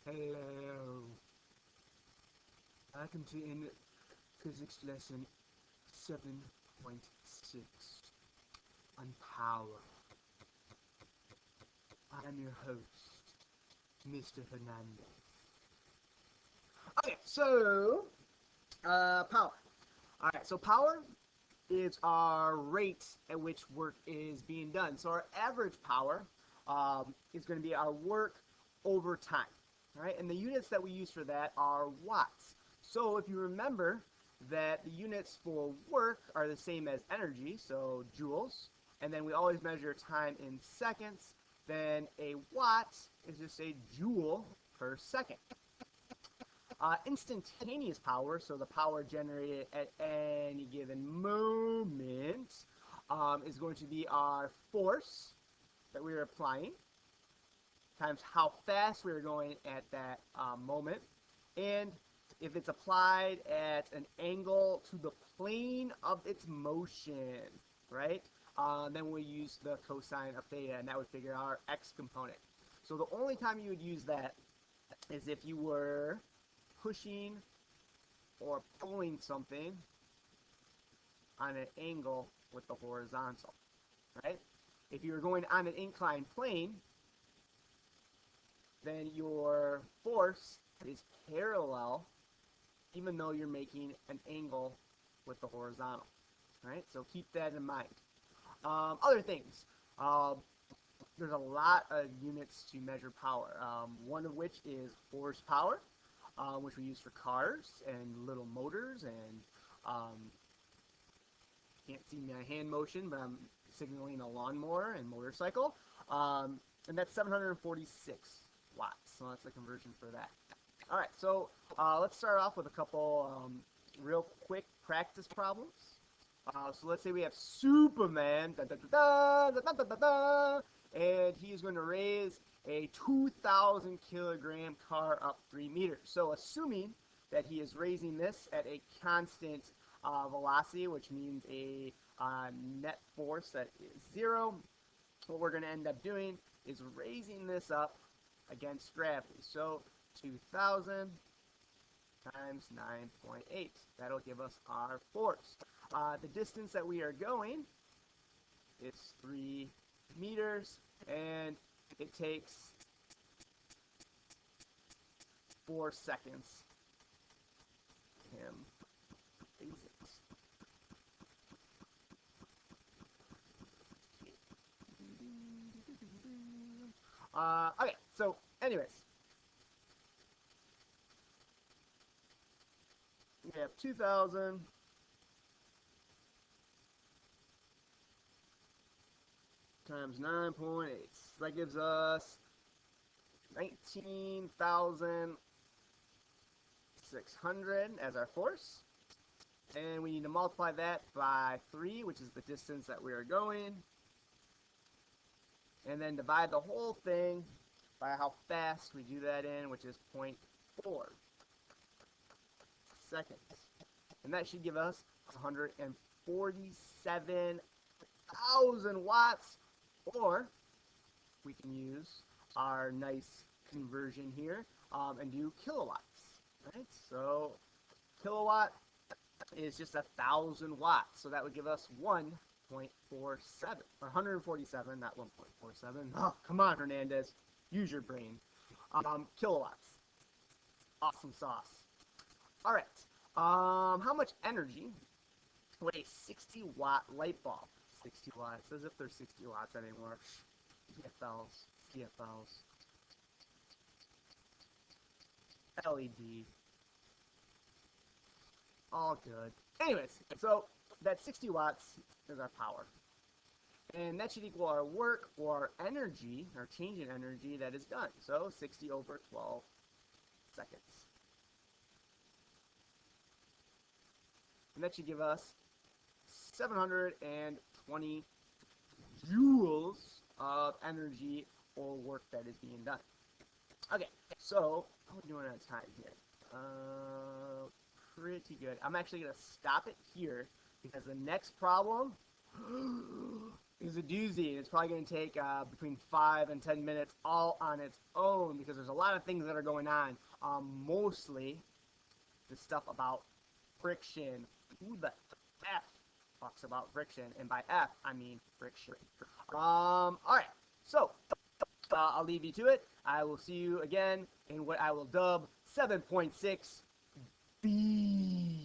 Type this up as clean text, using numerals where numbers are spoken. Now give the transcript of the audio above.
Hello. Welcome to in physics lesson 7.6 on power. I'm your host, Mr. Hernandez. Okay, so power. Alright, so power is our rate at which work is being done. So our average power is going to be our work over time. Right? And the units that we use for that are watts. So if you remember that the units for work are the same as energy, so joules, and then we always measure time in seconds, then a watt is just a joule per second. Instantaneous power, so the power generated at any given moment, is going to be our force that we are applying times how fast we are going at that moment. And if it's applied at an angle to the plane of its motion, right? Then we use the cosine of theta, and that would figure our x component. So the only time you would use that is if you were pushing or pulling something on an angle with the horizontal, right? If you were going on an inclined plane, then your force is parallel even though you're making an angle with the horizontal, right? So keep that in mind. Other things, there's a lot of units to measure power, one of which is horsepower, which we use for cars and little motors, and can't see my hand motion, but I'm signaling a lawnmower and motorcycle, and that's 746 watts, so that's the conversion for that. All right, so let's start off with a couple real quick practice problems. So let's say we have Superman, da, da, da, da, da, da, da, da, and he's going to raise a 2,000 kilogram car up 3 meters. So assuming that he is raising this at a constant velocity, which means a net force that is 0, what we're going to end up doing is raising this up against gravity. So 2,000 times 9.8. That'll give us our force. The distance that we are going is 3 meters, and it takes 4 seconds. Him basics. Okay, so anyways, we have 2,000 times 9.8. So that gives us 19,600 as our force. And we need to multiply that by 3, which is the distance that we are going. And then divide the whole thing by how fast we do that in, which is 0.4 seconds. And that should give us 147,000 watts, or we can use our nice conversion here and do kilowatts, right? So kilowatt is just 1,000 watts, so that would give us 1.47, or 147, not 1.47. Oh, come on, Hernandez, use your brain. Kilowatts, awesome sauce. All right, how much energy would a 60-watt light bulb? 60 watts, as if they're 60 watts anymore. CFLs, CFLs, LED, all good. Anyways, so that 60 watts is our power. And that should equal our work or our energy, our change in energy that is done. So 60 over 12 seconds. And that should give us 720 joules of energy or work that is being done. Okay, so how are we doing on time here? Pretty good. I'm actually going to stop it here because the next problem is a doozy. It's probably going to take between 5 and 10 minutes all on its own because there's a lot of things that are going on. Mostly the stuff about friction. Who the F talks about friction? And by F, I mean friction. All right, so I'll leave you to it. I will see you again in what I will dub 7.6 B.